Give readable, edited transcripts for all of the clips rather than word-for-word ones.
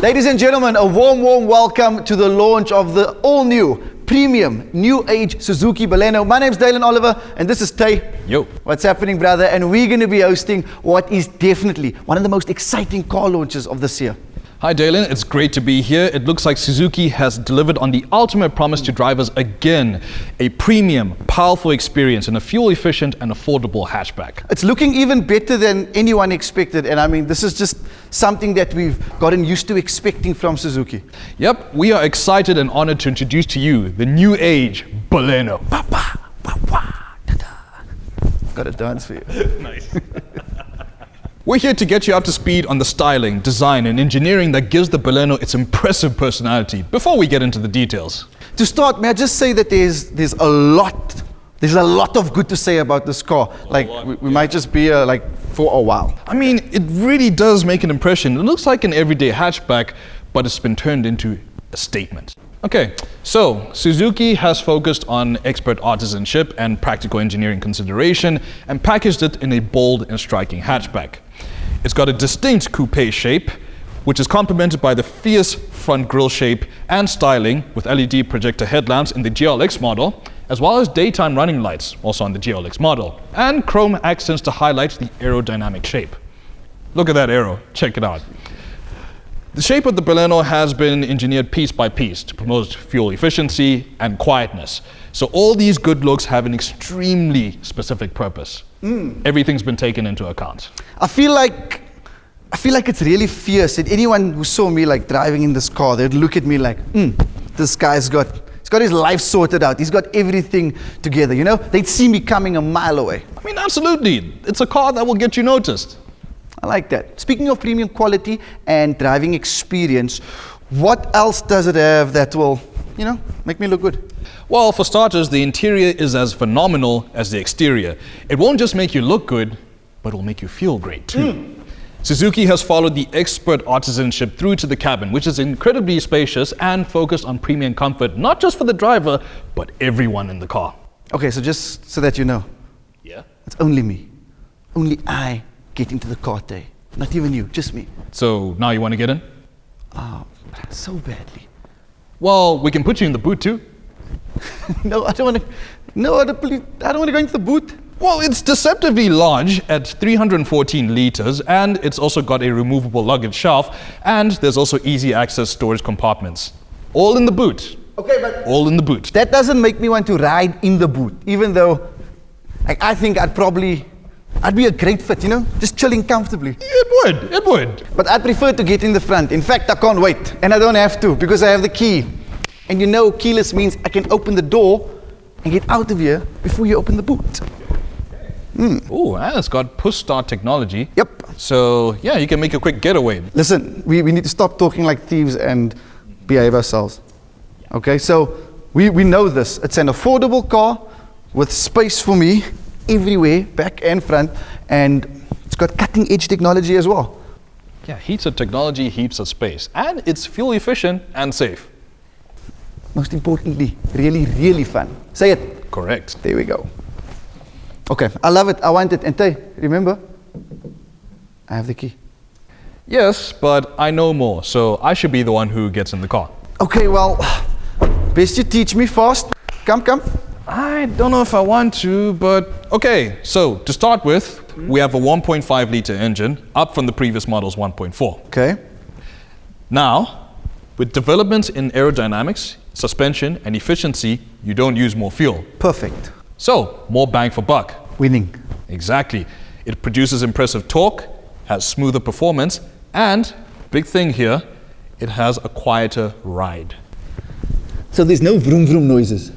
Ladies and gentlemen, a warm welcome to the launch of the all-new, premium, new-age Suzuki Baleno. My name's Dalen Oliver, and this is Tay. Yo. What's happening, brother? And we're going to be hosting what is definitely one of the most exciting car launches of this year. Hi Dalen, it's great to be here. It looks like Suzuki has delivered on the ultimate promise to drivers again. A premium, powerful experience in a fuel-efficient and affordable hatchback. It's looking even better than anyone expected, and I mean, this is just something that we've gotten used to expecting from Suzuki. Yep, we are excited and honored to introduce to you the new age Baleno. Papa, papa, da-da. I've got a dance for you. Nice. We're here to get you up to speed on the styling, design, and engineering that gives the Baleno its impressive personality before we get into the details. To start, may I just say that there's a lot of good to say about this car. We might just be here for a while. I mean, it really does make an impression. It looks like an everyday hatchback, but it's been turned into a statement. Okay, so Suzuki has focused on expert artisanship and practical engineering consideration and packaged it in a bold and striking hatchback. It's got a distinct coupe shape, which is complemented by the fierce front grille shape and styling with LED projector headlamps in the GLX model, as well as daytime running lights, also on the GLX model, and chrome accents to highlight the aerodynamic shape. Look at that aero, check it out. The shape of the Baleno has been engineered piece by piece to promote fuel efficiency and quietness. So all these good looks have an extremely specific purpose. Everything's been taken into account. I feel like it's really fierce, and anyone who saw me driving in this car, they'd look at me like, this guy's got his life sorted out. He's got everything together, you know? They'd see me coming a mile away. I mean, absolutely. It's a car that will get you noticed. I like that. Speaking of premium quality and driving experience, what else does it have that will, make me look good? Well, for starters, the interior is as phenomenal as the exterior. It won't just make you look good, but it'll make you feel great too. Suzuki has followed the expert artisanship through to the cabin, which is incredibly spacious and focused on premium comfort, not just for the driver, but everyone in the car. Okay, so just so that you know. Yeah? It's only me. Only I get into the car, Tay. Not even you, just me. So now you want to get in? Oh, so badly. Well, we can put you in the boot too. No, I don't want to. No, I don't want to go into the boot. Well, it's deceptively large at 314 liters, and it's also got a removable luggage shelf, and there's also easy access storage compartments. All in the boot. Okay, but all in the boot. That doesn't make me want to ride in the boot, even though I think I'd be a great fit, just chilling comfortably. It would. But I'd prefer to get in the front. In fact, I can't wait, and I don't have to because I have the key. And keyless means I can open the door and get out of here before you open the boot. Oh, and it's got push start technology. Yep. So, yeah, you can make a quick getaway. Listen, we need to stop talking like thieves and behave ourselves. Okay, so we know this. It's an affordable car with space for me everywhere, back and front, and it's got cutting edge technology as well. Yeah, heaps of technology, heaps of space. And it's fuel efficient and safe. Most importantly, really, really fun. Say it. Correct. There we go. Okay, I love it. I want it. And Tay, remember, I have the key. Yes, but I know more, so I should be the one who gets in the car. Okay, well, best you teach me fast. Come. I don't know if I want to, but okay. So to start with, we have a 1.5 liter engine, up from the previous model's 1.4. Okay. Now, with developments in aerodynamics, suspension, and efficiency, you don't use more fuel. Perfect. So, more bang for buck. Winning. Exactly. It produces impressive torque, has smoother performance, and, big thing here, it has a quieter ride. So there's no vroom vroom noises?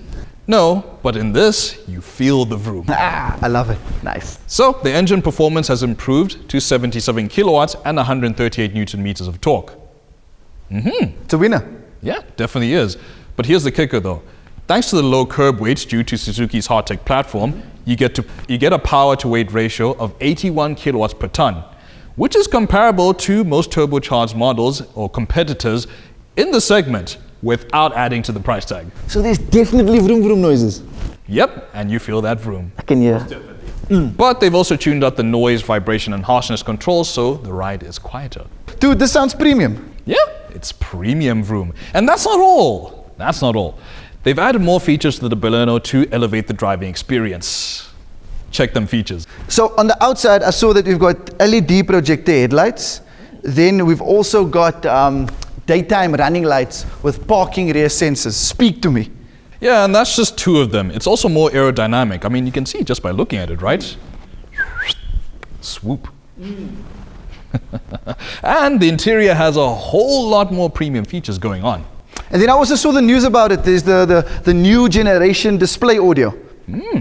No, but in this, you feel the vroom. I love it. Nice. So, the engine performance has improved to 77 kilowatts and 138 newton meters of torque. It's a winner. Yeah, definitely is. But here's the kicker though. Thanks to the low curb weights due to Suzuki's hardtech platform, you get a power to weight ratio of 81 kilowatts per ton, which is comparable to most turbocharged models or competitors in the segment without adding to the price tag. So there's definitely vroom vroom noises. Yep, and you feel that vroom. I can hear. But they've also tuned up the noise, vibration, and harshness controls, so the ride is quieter. Dude, this sounds premium. Yeah, it's premium vroom. And that's not all. That's not all. They've added more features to the Baleno to elevate the driving experience. Check them features. So on the outside, I saw that we've got LED projector headlights. Then we've also got daytime running lights with parking rear sensors. Speak to me. Yeah, and that's just two of them. It's also more aerodynamic. I mean, you can see just by looking at it, right? Swoop. And the interior has a whole lot more premium features going on. And then I also saw the news about it. There's the new generation display audio.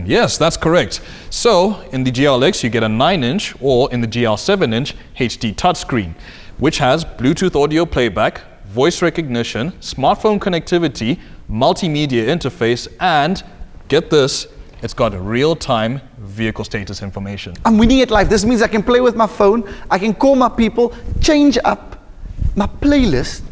Yes, that's correct. So, in the GLX, you get a 9-inch or in the GL 7-inch HD touchscreen, which has Bluetooth audio playback, voice recognition, smartphone connectivity, multimedia interface, and get this, it's got real-time vehicle status information. I'm winning at life. This means I can play with my phone, I can call my people, change up my playlist,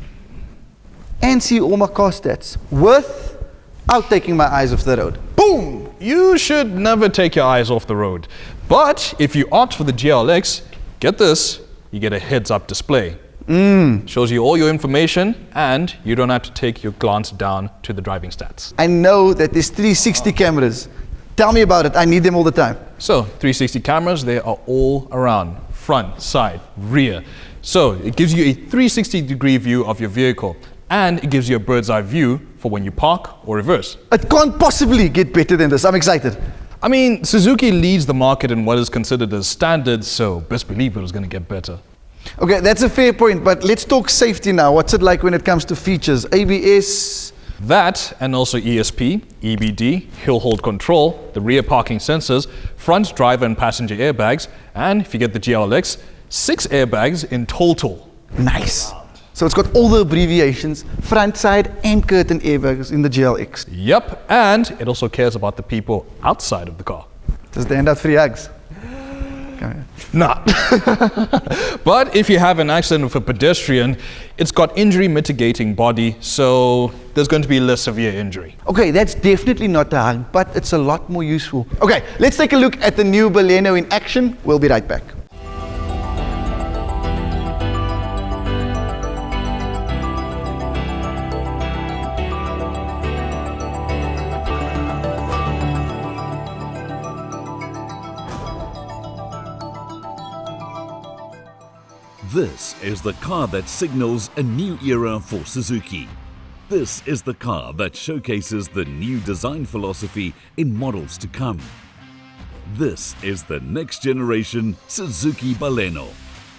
and see all my car stats without taking my eyes off the road. Boom! You should never take your eyes off the road. But if you opt for the GLX, get this, you get a heads-up display. Shows you all your information, and you don't have to take your glance down to the driving stats. I know that there's 360 cameras. Tell me about it. I need them all the time. So, 360 cameras, they are all around. Front, side, rear. So, it gives you a 360-degree view of your vehicle, and it gives you a bird's eye view for when you park or reverse. It can't possibly get better than this. I'm excited. I mean, Suzuki leads the market in what is considered as standard, so best believe it was going to get better. Okay, that's a fair point, but let's talk safety now. What's it like when it comes to features? ABS? That, and also ESP, EBD, hill hold control, the rear parking sensors, front driver and passenger airbags, and if you get the GLX, 6 airbags in total. Nice. So it's got all the abbreviations, front, side, and curtain airbags in the GLX. Yep, and it also cares about the people outside of the car. Does they hand out free hugs? Nah. But if you have an accident with a pedestrian, it's got injury mitigating body, so there's going to be less severe injury. Okay, that's definitely not a hug, but it's a lot more useful. Okay, let's take a look at the new Baleno in action. We'll be right back. This is the car that signals a new era for Suzuki. This is the car that showcases the new design philosophy in models to come. This is the next generation Suzuki Baleno.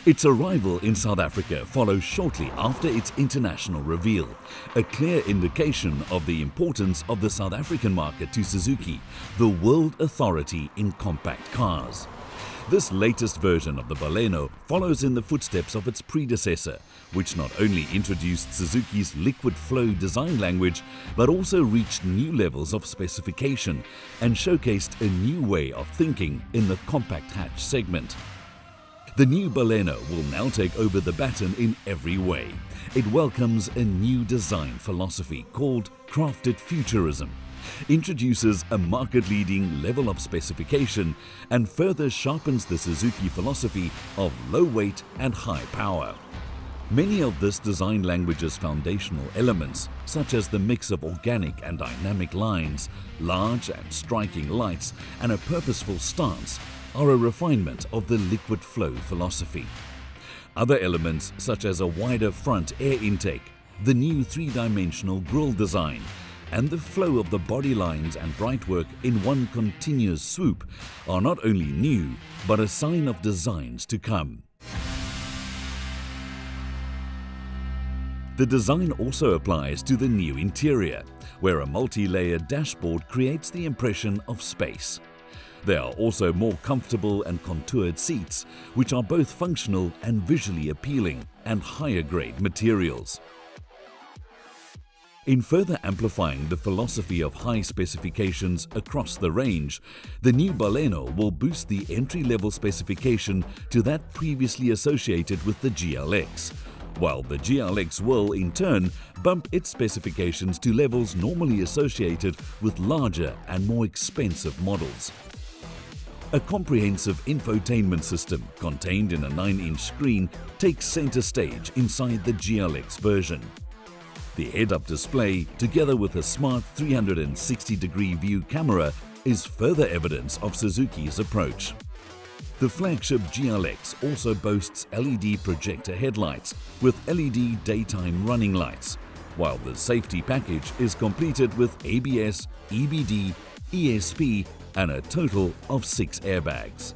Its arrival in South Africa follows shortly after its international reveal, a clear indication of the importance of the South African market to Suzuki, the world authority in compact cars. This latest version of the Baleno follows in the footsteps of its predecessor, which not only introduced Suzuki's liquid flow design language, but also reached new levels of specification and showcased a new way of thinking in the compact hatch segment. The new Baleno will now take over the baton in every way. It welcomes a new design philosophy called Crafted Futurism, introduces a market-leading level of specification, and further sharpens the Suzuki philosophy of low weight and high power. Many of this design language's foundational elements, such as the mix of organic and dynamic lines, large and striking lights, and a purposeful stance, are a refinement of the liquid flow philosophy. Other elements, such as a wider front air intake, the new three-dimensional grille design, and the flow of the body lines and brightwork in one continuous swoop, are not only new, but a sign of designs to come. The design also applies to the new interior, where a multi-layered dashboard creates the impression of space. There are also more comfortable and contoured seats, which are both functional and visually appealing, and higher-grade materials. In further amplifying the philosophy of high specifications across the range, the new Baleno will boost the entry-level specification to that previously associated with the GLX, while the GLX will, in turn, bump its specifications to levels normally associated with larger and more expensive models. A comprehensive infotainment system contained in a 9-inch screen takes center stage inside the GLX version. The head-up display, together with a smart 360-degree view camera, is further evidence of Suzuki's approach. The flagship GLX also boasts LED projector headlights with LED daytime running lights, while the safety package is completed with ABS, EBD, ESP and a total of 6 airbags.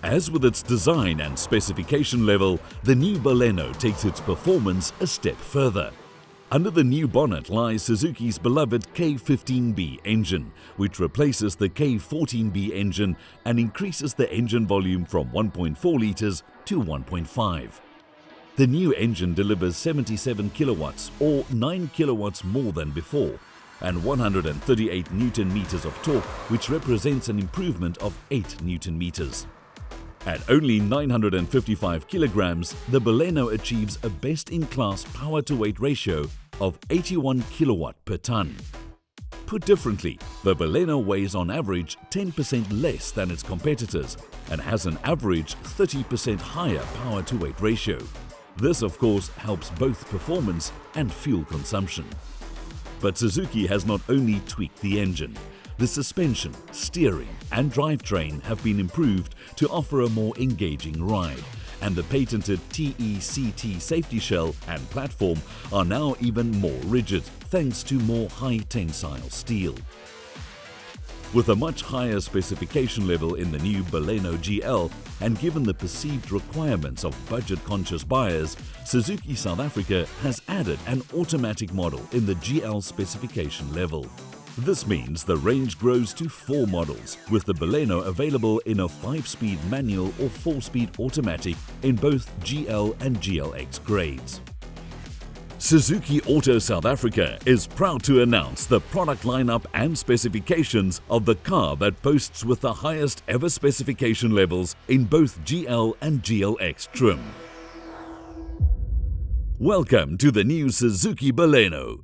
As with its design and specification level, the new Baleno takes its performance a step further. Under the new bonnet lies Suzuki's beloved K15B engine, which replaces the K14B engine and increases the engine volume from 1.4 litres to 1.5. The new engine delivers 77 kilowatts or 9 kilowatts more than before, and 138 Newton meters of torque, which represents an improvement of 8 Newton meters. At only 955 kilograms, the Baleno achieves a best-in-class power-to-weight ratio of 81 kilowatt per ton. Put differently, the Baleno weighs on average 10% less than its competitors and has an average 30% higher power-to-weight ratio. This, of course, helps both performance and fuel consumption. But Suzuki has not only tweaked the engine. The suspension, steering and drivetrain have been improved to offer a more engaging ride, and the patented TECT safety shell and platform are now even more rigid thanks to more high tensile steel. With a much higher specification level in the new Baleno GL and given the perceived requirements of budget-conscious buyers, Suzuki South Africa has added an automatic model in the GL specification level. This means the range grows to 4 models, with the Baleno available in a 5-speed manual or 4-speed automatic in both GL and GLX grades. Suzuki Auto South Africa is proud to announce the product lineup and specifications of the car that boasts with the highest ever specification levels in both GL and GLX trim. Welcome to the new Suzuki Baleno.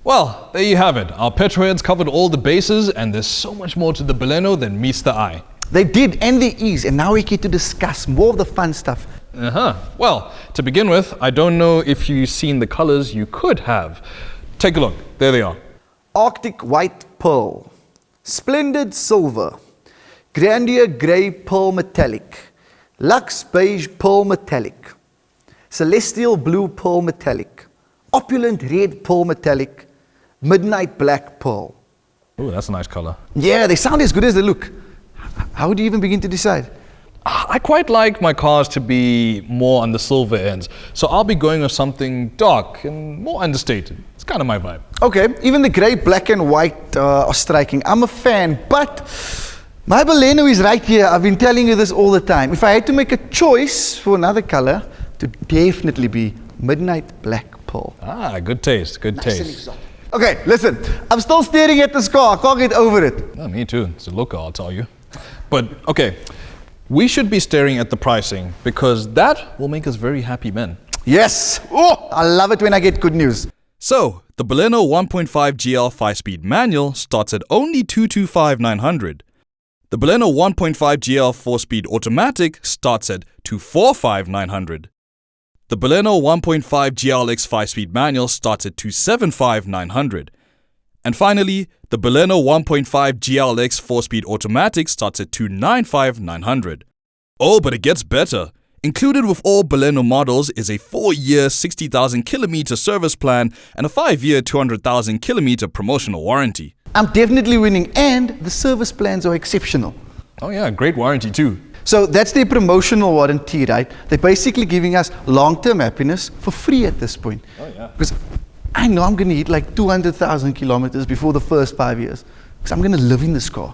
Well, there you have it. Our petrolheads covered all the bases, and there's so much more to the Baleno than meets the eye. They did, and there is, and now we get to discuss more of the fun stuff. Well, to begin with, I don't know if you've seen the colors you could have. Take a look. There they are. Arctic white pearl, splendid silver, grandeur grey pearl metallic, luxe beige pearl metallic, celestial blue pearl metallic, opulent red pearl metallic, midnight black pearl. Oh, that's a nice color. Yeah, they sound as good as they look. How would you even begin to decide? I quite like my cars to be more on the silver ends, so I'll be going with something dark and more understated. It's kind of my vibe. Okay, even the grey, black and white are striking. I'm a fan, but my Baleno is right here. I've been telling you this all the time. If I had to make a choice for another color, it would definitely be midnight black pearl. Ah, good taste, good Nice and taste. exotic. Okay, listen, I'm still staring at this car. I can't get over it. Yeah, me too. It's a looker, I'll tell you. But, okay, we should be staring at the pricing because that will make us very happy men. Yes! Oh, I love it when I get good news. So, the Baleno 1.5 GL 5-speed manual starts at only 225,900. The Baleno 1.5 GL 4-speed automatic starts at 245,900. The Baleno 1.5 GLX 5-speed manual starts at 275,900. And finally, the Baleno 1.5 GLX 4-speed automatic starts at 295,900. Oh, but it gets better. Included with all Baleno models is a 4-year 60,000 kilometer service plan and a 5-year 200,000 kilometer promotional warranty. I'm definitely winning, and the service plans are exceptional. Oh yeah, great warranty too. So that's their promotional warranty, right? They're basically giving us long-term happiness for free at this point. Oh yeah. Because I know I'm going to hit like 200,000 kilometers before the first 5 years. Because I'm going to live in this car.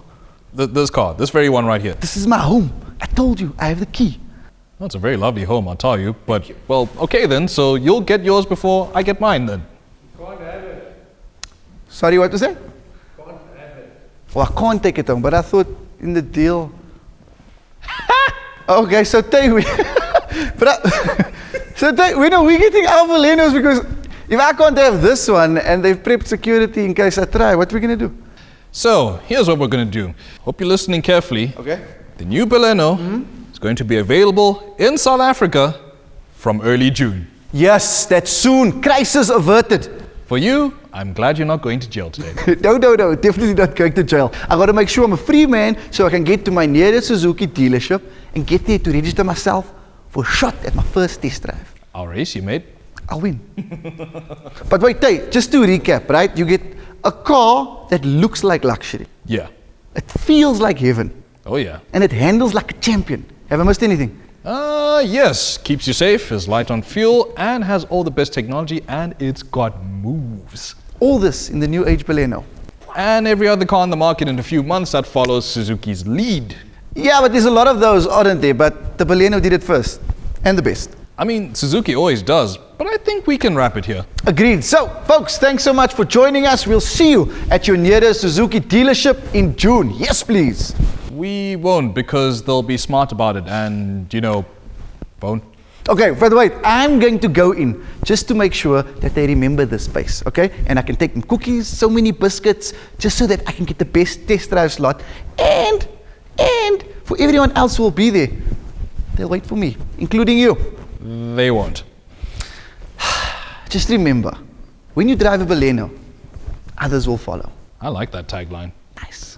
This very one right here. This is my home. I told you, I have the key. Well, it's a very lovely home, I'll tell you. But, well, okay then, so you'll get yours before I get mine then. Can't have it. Sorry, what was that? Can't have it. Well, I can't take it home, but I thought in the deal. Okay, so we're getting our Balenos because If I can't have this one and they've prepped security in case I try, what are we going to do? So, here's what we're going to do. Hope you're listening carefully. Okay. The new Baleno is going to be available in South Africa from early June. Yes, that's soon. Crisis averted. For you, I'm glad you're not going to jail today. No, definitely not going to jail. I got to make sure I'm a free man so I can get to my nearest Suzuki dealership and get there to register myself for a shot at my first test drive. I'll race you, mate. I'll win. But wait, hey, just to recap, right? You get a car that looks like luxury. Yeah. It feels like heaven. Oh, yeah. And it handles like a champion. Have I missed anything? Yes. Keeps you safe, is light on fuel, and has all the best technology, and it's got moves. All this in the new age Baleno. And every other car on the market in a few months that follows Suzuki's lead. Yeah, but there's a lot of those, aren't there? But the Baleno did it first. And the best. I mean, Suzuki always does, but I think we can wrap it here. Agreed. So, folks, thanks so much for joining us. We'll see you at your nearest Suzuki dealership in June. Yes, please. We won't, because they'll be smart about it and, won't. Okay, but wait, I'm going to go in just to make sure that they remember this space, okay? And I can take them cookies, so many biscuits, just so that I can get the best test drive slot. And for everyone else who will be there, they'll wait for me, including you. They won't. Just remember, when you drive a Baleno, others will follow. I like that tagline. Nice.